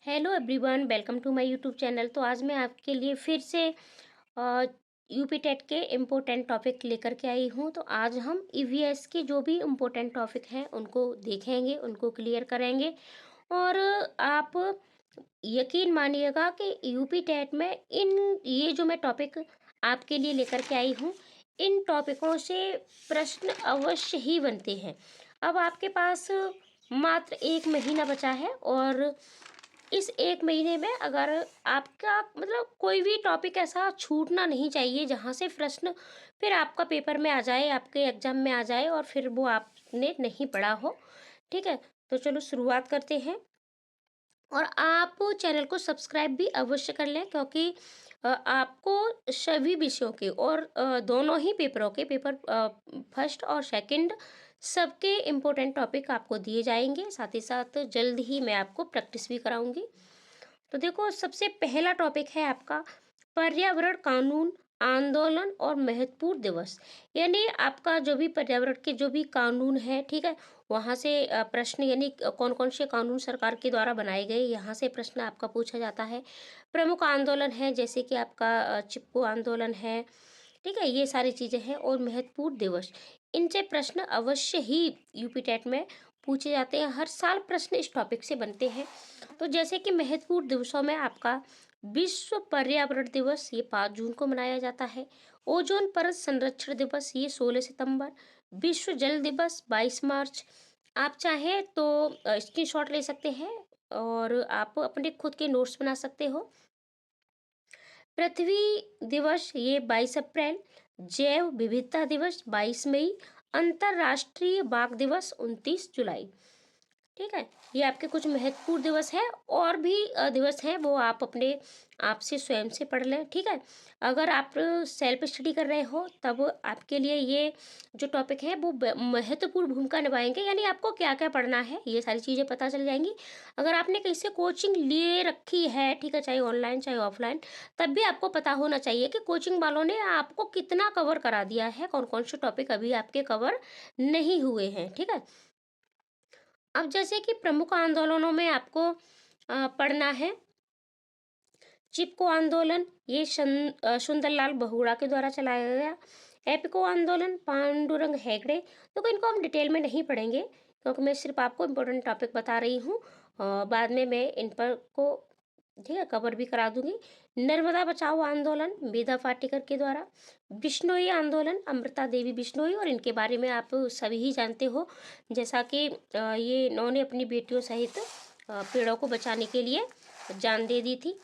Hello everyone, welcome to my YouTube channel. तो आज मैं आपके लिए फिर से यूपी टेट के इम्पोर्टेंट टॉपिक लेकर के आई हूँ। तो आज हम ईवीएस के जो भी इम्पोर्टेंट टॉपिक हैं उनको देखेंगे, उनको क्लियर करेंगे। और आप यकीन मानिएगा कि यूपी टेट में ये जो मैं टॉपिक आपके लिए लेकर के आई हूँ, इन टॉपिकों से प्रश्न अवश्य ही बनते हैं। अब आपके पास मात्र 1 महीना बचा है और इस 1 महीने में अगर आपका मतलब कोई भी टॉपिक ऐसा छूटना नहीं चाहिए जहाँ से प्रश्न फिर आपका पेपर में आ जाए, आपके एग्जाम में आ जाए और फिर वो आपने नहीं पढ़ा हो। ठीक है, तो चलो शुरुआत करते हैं। और आप चैनल को सब्सक्राइब भी अवश्य कर लें, क्योंकि आपको सभी विषयों के और दोनों ही पेपरों के पेपर फर्स्ट और सेकंड सबके इम्पोर्टेंट टॉपिक आपको दिए जाएंगे। साथ ही साथ जल्द ही मैं आपको प्रैक्टिस भी कराऊंगी। तो देखो, सबसे पहला टॉपिक है आपका पर्यावरण कानून, आंदोलन और महत्वपूर्ण दिवस। यानी आपका जो भी पर्यावरण के जो भी कानून है, ठीक है, वहाँ से प्रश्न, यानी कौन कौन से कानून सरकार के द्वारा बनाए गए, यहाँ से प्रश्न आपका पूछा जाता है। प्रमुख आंदोलन है जैसे कि आपका चिपको आंदोलन है, ठीक है, ये सारी चीज़ें हैं। और महत्वपूर्ण दिवस, इनसे प्रश्न अवश्य ही यूपी टेट में पूछे जाते हैं। हर साल प्रश्न इस टॉपिक से बनते हैं। तो जैसे कि महत्वपूर्ण दिवसों में आपका विश्व पर्यावरण दिवस, ये 5 जून को मनाया जाता है। ओजोन परत संरक्षण दिवस, ये 16 सितंबर। विश्व जल दिवस 22 मार्च। आप चाहें तो स्क्रीनशॉट ले सकते हैं और आप अपने खुद के नोट्स बना सकते हो। पृथ्वी दिवस, ये 22 अप्रैल। जैव विविधता दिवस 22 मई। अंतर्राष्ट्रीय बाघ दिवस 29 जुलाई। ठीक है, ये आपके कुछ महत्वपूर्ण दिवस हैं। और भी दिवस हैं, वो आप अपने आप से स्वयं से पढ़ लें। ठीक है, अगर आप सेल्फ स्टडी कर रहे हो तब आपके लिए ये जो टॉपिक है वो महत्वपूर्ण भूमिका निभाएंगे। यानी आपको क्या क्या पढ़ना है ये सारी चीज़ें पता चल जाएंगी। अगर आपने कहीं से कोचिंग ले रखी है, ठीक है, चाहे ऑनलाइन चाहे ऑफलाइन, तब भी आपको पता होना चाहिए कि कोचिंग वालों ने आपको कितना कवर करा दिया है, कौन कौन से टॉपिक अभी आपके कवर नहीं हुए हैं। ठीक है, अब जैसे कि प्रमुख आंदोलनों में आपको पढ़ना है चिपको आंदोलन, ये सुंदरलाल बहुगुणा के द्वारा चलाया गया। एपिको आंदोलन पांडुरंग हेगड़े। तो इनको हम डिटेल में नहीं पढ़ेंगे, क्योंकि मैं सिर्फ आपको इम्पोर्टेंट टॉपिक बता रही हूँ। बाद में मैं इन पर को, ठीक है, कवर भी करा दूंगी। नर्मदा बचाओ आंदोलन मेधा पाटेकर के द्वारा। बिश्नोई आंदोलन अमृता देवी बिश्नोई, और इनके बारे में आप सभी ही जानते हो, जैसा कि ये इन्होंने अपनी बेटियों सहित पेड़ों को बचाने के लिए जान दे दी थी।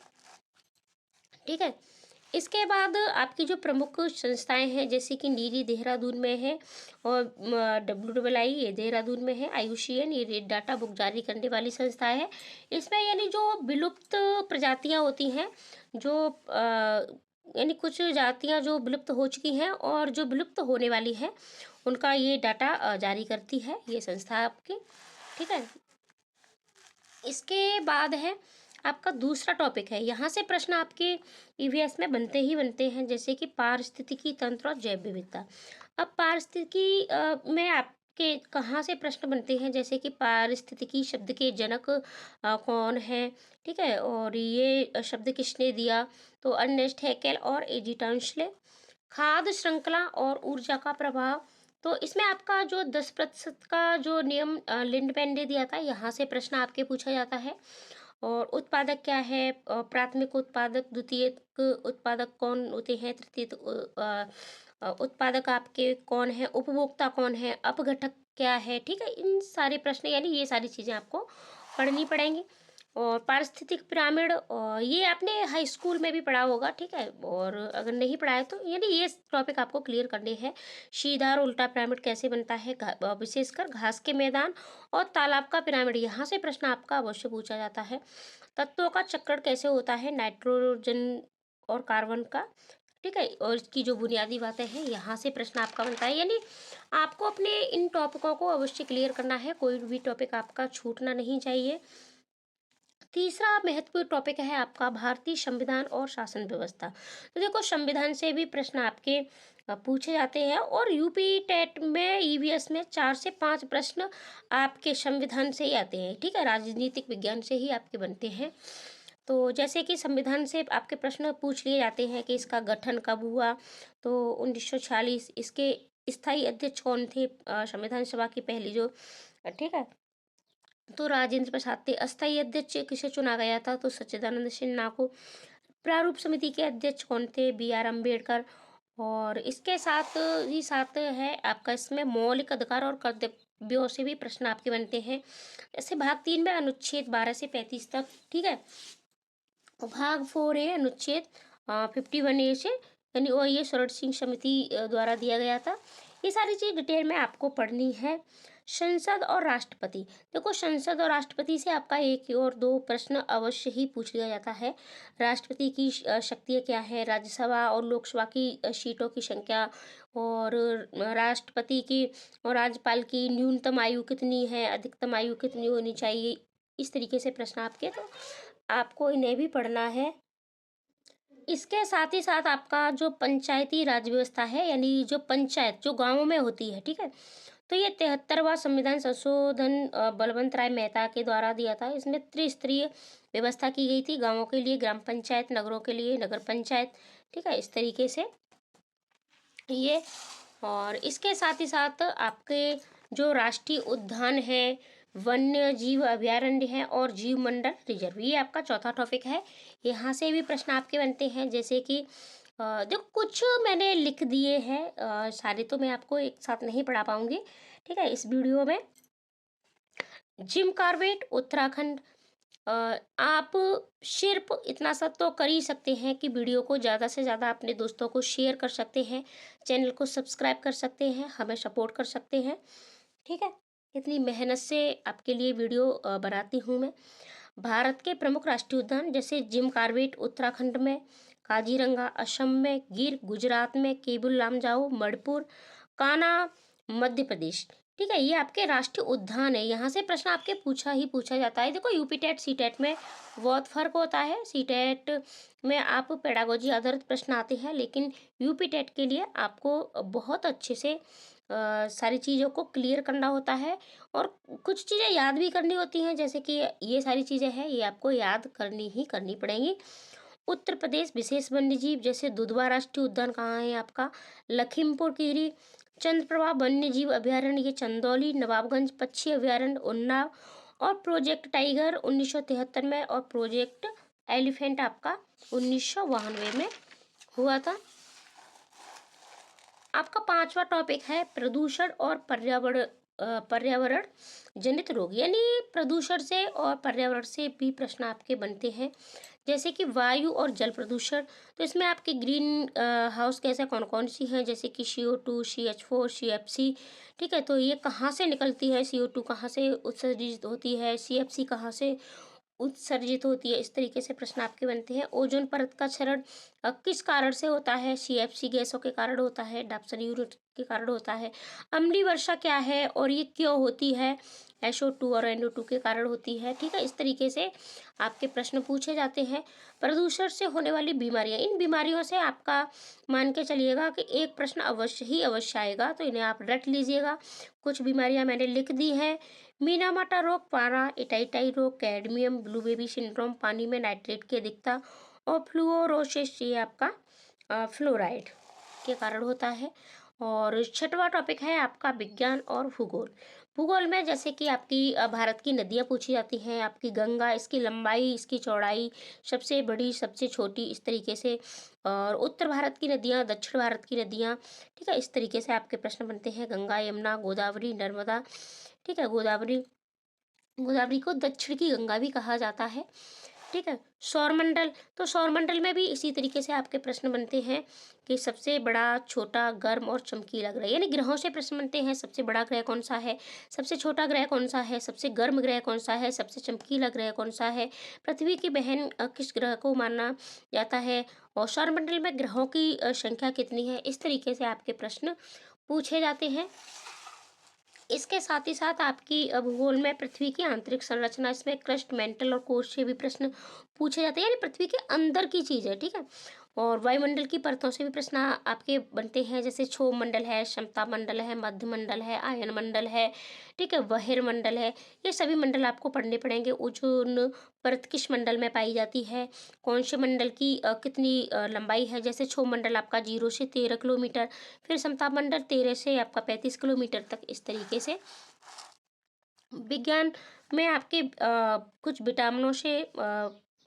ठीक है, इसके बाद आपकी जो प्रमुख संस्थाएं हैं, जैसे कि नीरी देहरादून में है और WII ये देहरादून में है। IUCN ये रेड डाटा बुक जारी करने वाली संस्था है। इसमें यानी जो विलुप्त प्रजातियां होती हैं, जो यानी कुछ जातियां जो विलुप्त हो चुकी हैं और जो विलुप्त होने वाली हैं, उनका ये डाटा जारी करती है ये संस्था आपकी। ठीक है, इसके बाद है आपका दूसरा टॉपिक है, यहाँ से प्रश्न आपके ईवीएस में बनते ही बनते हैं, जैसे कि पारिस्थितिकी तंत्र और जैव विविधता। अब पारिस्थितिकी में आपके कहाँ से प्रश्न बनते हैं, जैसे कि पारिस्थितिकी शब्द के जनक कौन है, ठीक है, और ये शब्द किसने दिया, तो अर्नेस्ट हैकेल और एजी टर्नशले। खाद्य श्रृंखला और ऊर्जा का प्रभाव, तो इसमें आपका जो 10% का जो नियम लिंडमैन ने दिया था, यहाँ से प्रश्न आपके पूछा जाता है। और उत्पादक क्या है, प्राथमिक उत्पादक, द्वितीयक उत्पादक कौन होते हैं, तृतीयक उत्पादक आपके कौन है, उपभोक्ता कौन है, अपघटक क्या है। ठीक है, इन सारे प्रश्न यानी ये सारी चीज़ें आपको पढ़नी पड़ेंगी। और पारिस्थितिक पिरामिड, और ये आपने हाई स्कूल में भी पढ़ा होगा। ठीक है, और अगर नहीं पढ़ा है तो यानी ये टॉपिक आपको क्लियर करने हैं। सीधा और उल्टा पिरामिड कैसे बनता है, विशेषकर घास के मैदान और तालाब का पिरामिड, यहाँ से प्रश्न आपका अवश्य पूछा जाता है। तत्वों का चक्रण कैसे होता है, नाइट्रोजन और कार्बन का। ठीक है, और इसकी जो बुनियादी बातें हैं, यहाँ से प्रश्न आपका बनता है। यानी आपको अपने इन टॉपिकों को अवश्य क्लियर करना है, कोई भी टॉपिक आपका छूटना नहीं चाहिए। तीसरा महत्वपूर्ण टॉपिक है आपका भारतीय संविधान और शासन व्यवस्था। तो देखो, संविधान से भी प्रश्न आपके पूछे जाते हैं, और यूपी टेट में, ईवीएस में 4 से 5 प्रश्न आपके संविधान से ही आते हैं। ठीक है, राजनीतिक विज्ञान से ही आपके बनते हैं। तो जैसे कि संविधान से आपके प्रश्न पूछ लिए जाते हैं कि इसका गठन कब हुआ, तो 1946। इसके स्थायी अध्यक्ष कौन थे, संविधान सभा की पहली जो, ठीक है, तो राजेंद्र प्रसाद थे। अस्थायी अध्यक्ष किसे चुना गया था, तो सच्चिदानंद सिन्हा को। प्रारूप समिति के अध्यक्ष कौन थे, BR अम्बेडकर। और इसके साथ ही साथ है आपका इसमें मौलिक अधिकार और कर्तव्यों से भी प्रश्न आपके बनते हैं। जैसे भाग 3 में अनुच्छेद 12 से 35 तक, ठीक है। और भाग 4 है अनुच्छेद 51A से, यानी वो ये स्वर्ण सिंह समिति द्वारा दिया गया था। ये सारी चीज डिटेल में आपको पढ़नी है। संसद और राष्ट्रपति, देखो संसद और राष्ट्रपति से आपका एक और दो प्रश्न अवश्य ही पूछ लिया जाता है। राष्ट्रपति की शक्तियाँ क्या है, राज्यसभा और लोकसभा की सीटों की संख्या, और राष्ट्रपति की और राज्यपाल की न्यूनतम आयु कितनी है, अधिकतम आयु कितनी होनी चाहिए, इस तरीके से प्रश्न आपके, तो आपको इन्हें भी पढ़ना है। इसके साथ ही साथ आपका जो पंचायती राज व्यवस्था है, यानी जो पंचायत जो गांवों में होती है, ठीक है, तो ये 73वां संविधान संशोधन बलवंत राय मेहता के द्वारा दिया था। इसमें त्रिस्तरीय व्यवस्था की गई थी, गांवों के लिए ग्राम पंचायत, नगरों के लिए नगर पंचायत, ठीक है, इस तरीके से ये। और इसके साथ ही साथ आपके जो राष्ट्रीय उद्यान है, वन्य जीव अभयारण्य है, और जीव मंडल रिजर्व, ये आपका चौथा टॉपिक है। यहाँ से भी प्रश्न आपके बनते हैं। जैसे कि देखो, कुछ मैंने लिख दिए हैं, सारे तो मैं आपको एक साथ नहीं पढ़ा पाऊंगी, ठीक है, इस वीडियो में। जिम कॉर्बेट उत्तराखंड, आप सिर्फ इतना सा तो कर ही सकते हैं कि वीडियो को ज़्यादा से ज़्यादा अपने दोस्तों को शेयर कर सकते हैं, चैनल को सब्सक्राइब कर सकते हैं, हमें सपोर्ट कर सकते हैं, ठीक है। इतनी मेहनत से आपके लिए वीडियो बनाती हूँ मैं। भारत के प्रमुख राष्ट्रीय उद्यान, जैसे जिम कॉर्बेट उत्तराखंड में, काजीरंगा असम में, गिर गुजरात में, केबुल लामजाओ मणिपुर, कान्हा मध्य प्रदेश, ठीक है, ये आपके राष्ट्रीय उद्यान है। यहाँ से प्रश्न आपके पूछा जाता है। देखो, यूपी टेट सी टेट में बहुत फर्क होता है। सी टेट में आप पेडागोजी आधारित प्रश्न आते हैं, लेकिन यूपी टेट के लिए आपको बहुत अच्छे से सारी चीज़ों को क्लियर करना होता है, और कुछ चीज़ें याद भी करनी होती हैं। जैसे कि ये सारी चीज़ें हैं, ये आपको याद करनी ही करनी पड़ेंगी। उत्तर प्रदेश विशेष वन्य जीव, जैसे दुधवा राष्ट्रीय उद्यान कहाँ है आपका, लखीमपुर खीरी। चंद्रप्रभा वन्य जीव अभयारण्य, ये चंदौली। नवाबगंज पक्षी अभयारण्य उन्नाव। और प्रोजेक्ट टाइगर 1973 में, और प्रोजेक्ट एलिफेंट आपका 1992 में हुआ था। आपका 5वां टॉपिक है प्रदूषण और पर्यावरण जनित रोग, यानी प्रदूषण से और पर्यावरण से भी प्रश्न आपके बनते हैं। जैसे कि वायु और जल प्रदूषण, तो इसमें आपके ग्रीन हाउस गैसें कौन कौन सी हैं, जैसे कि CO2, CH4, CFC, ठीक है, तो ये कहाँ से निकलती है, CO2 कहाँ से उत्सर्जित होती है, CFC कहाँ से उत्सर्जित होती है, इस तरीके से प्रश्न आपके बनते हैं। ओजोन परत का क्षरण किस कारण से होता है, CFC गैसों के कारण होता है, डाप्सन यूनिट के कारण होता है। अम्लीय वर्षा क्या है और ये क्यों होती है, SO2 और NO2 के कारण होती है, ठीक है, इस तरीके से आपके प्रश्न पूछे जाते हैं। प्रदूषण से होने वाली बीमारियां, इन बीमारियों से आपका मान के चलिएगा कि एक प्रश्न अवश्य ही अवश्य आएगा, तो इन्हें आप रट लीजिएगा। कुछ बीमारियां मैंने लिख दी हैं। मीनामाटा रोग, पारा इटाइटाई रोग, कैडमियम, ब्लू बेबी सिंड्रोम, पानी में नाइट्रेट की अधिकता, और फ्लूओरोसिस, ये आपका फ्लोराइड के कारण होता है। और 6वां टॉपिक है आपका विज्ञान और भूगोल। भूगोल में जैसे कि आपकी भारत की नदियाँ पूछी जाती हैं। आपकी गंगा, इसकी लंबाई, इसकी चौड़ाई, सबसे बड़ी, सबसे छोटी, इस तरीके से। और उत्तर भारत की नदियाँ, दक्षिण भारत की नदियाँ, ठीक है, इस तरीके से आपके प्रश्न बनते हैं। गंगा, यमुना, गोदावरी, नर्मदा, ठीक है, गोदावरी, गोदावरी को दक्षिण की गंगा भी कहा जाता है, ठीक है। सौरमंडल, तो सौरमंडल में भी इसी तरीके से आपके प्रश्न बनते हैं कि सबसे बड़ा, छोटा, गर्म और चमकीला ग्रह, यानी ग्रहों से प्रश्न बनते हैं। सबसे बड़ा ग्रह कौन सा है, सबसे छोटा ग्रह कौन सा है, सबसे गर्म ग्रह कौन सा है, सबसे चमकीला ग्रह कौन सा है, पृथ्वी की बहन किस ग्रह को माना जाता है, और सौरमंडल में ग्रहों की संख्या कितनी है, इस तरीके से आपके प्रश्न पूछे जाते हैं। इसके साथ ही साथ आपकी भूगोल में पृथ्वी की आंतरिक संरचना, इसमें क्रस्ट, मेंटल और कोर से भी प्रश्न पूछे जाते हैं, यानी पृथ्वी के अंदर की चीज़ है, ठीक है। और वायुमंडल की परतों से भी प्रश्न आपके बनते हैं, जैसे क्षोभ मंडल है, समता मंडल है, मध्य मंडल है, आयन मंडल है, ठीक है, बहिर्मंडल है। ये सभी मंडल आपको पढ़ने पड़ेंगे। ओजोन परत किस मंडल में पाई जाती है, कौन से मंडल की कितनी लंबाई है, जैसे क्षोभ मंडल आपका 0 से 13 किलोमीटर, फिर समताप मंडल 13 से आपका 35 किलोमीटर तक, इस तरीके से। विज्ञान में आपके कुछ विटामिनों से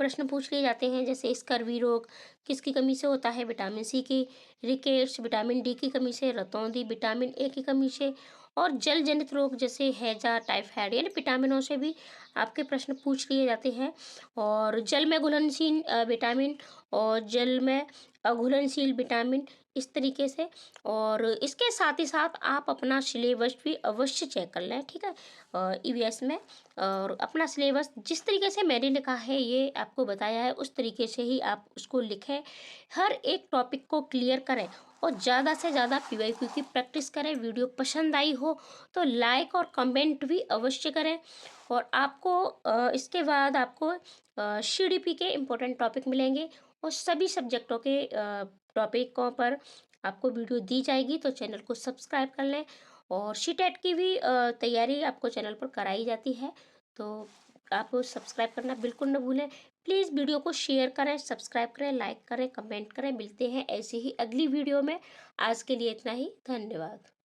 प्रश्न पूछ लिए जाते हैं, जैसे स्कर्वी रोग किसकी कमी से होता है, विटामिन सी की, रिकेट्स विटामिन डी की कमी से, रतौंधी विटामिन ए की कमी से, और जल जनित रोग जैसे हैजा, टाइफाइड, यानी विटामिनों से भी आपके प्रश्न पूछ लिए जाते हैं। और जल में घुलनशील विटामिन और जल में अघुलनशील विटामिन, इस तरीके से। और इसके साथ ही साथ आप अपना सिलेबस भी अवश्य चेक कर लें, ठीक है, ईवीएस में। और अपना सिलेबस जिस तरीके से मैंने लिखा है, ये आपको बताया है, उस तरीके से ही आप उसको लिखें। हर एक टॉपिक को क्लियर करें और ज़्यादा से ज़्यादा पीवाईक्यू की प्रैक्टिस करें। वीडियो पसंद आई हो तो लाइक और कमेंट भी अवश्य करें। और आपको इसके बाद आपको सीडीपी के इम्पोर्टेंट टॉपिक मिलेंगे, और सभी सब्जेक्टों के टॉपिकों पर आपको वीडियो दी जाएगी, तो चैनल को सब्सक्राइब कर लें। और सीटेट की भी तैयारी आपको चैनल पर कराई जाती है, तो आप सब्सक्राइब करना बिल्कुल न भूलें। प्लीज़ वीडियो को शेयर करें, सब्सक्राइब करें, लाइक करें, कमेंट करें। मिलते हैं ऐसे ही अगली वीडियो में। आज के लिए इतना ही, धन्यवाद।